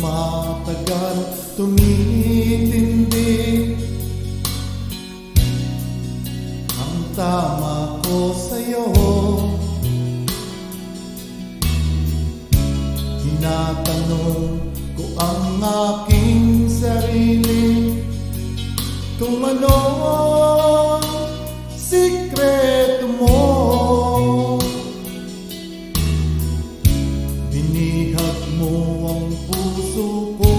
matagal tumitindi ang tama ko sa'yo. Tinatanong ko ang aking sarili kung ano sikreto mo. Binihag mo ang puso ko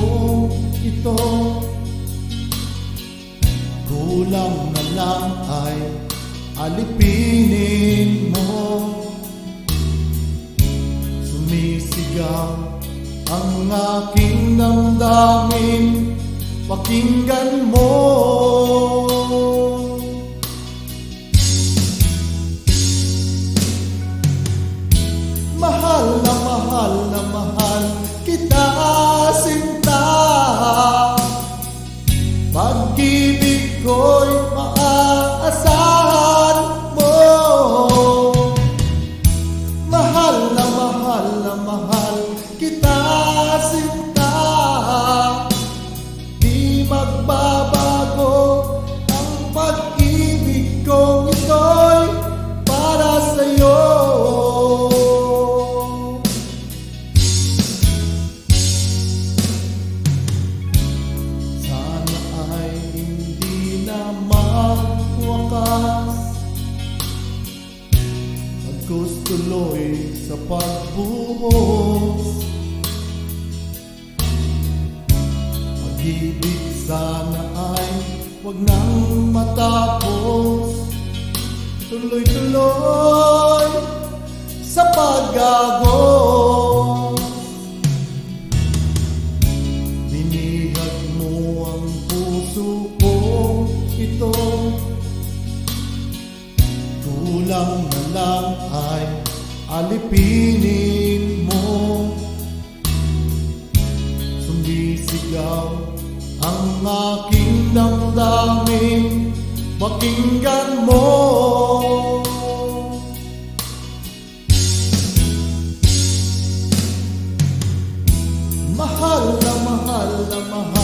ito, kulang na lang ay alipinin mo. Sumisigaw ang aking damdamin, pakinggan mo. Mahal na mahal na mahal kita, sinta. Pag-ibig ko'y maaasahan mo. Mahal na mahal na mahal kita, sinta. Di magbabago ang pag-ibig kong ito'y para sa'yo. Sana ay hindi na magwakas, maggustuloy sa pagbuhos. Pag-ibig sana ay wag nang matapos, tuloy-tuloy sa pag-agos. Binihag mo ang puso ko ito, kulang na lang ay alipinin mo. Sumisigaw ang aking damdamin, pakinggan mo. Mahal na mahal na mahal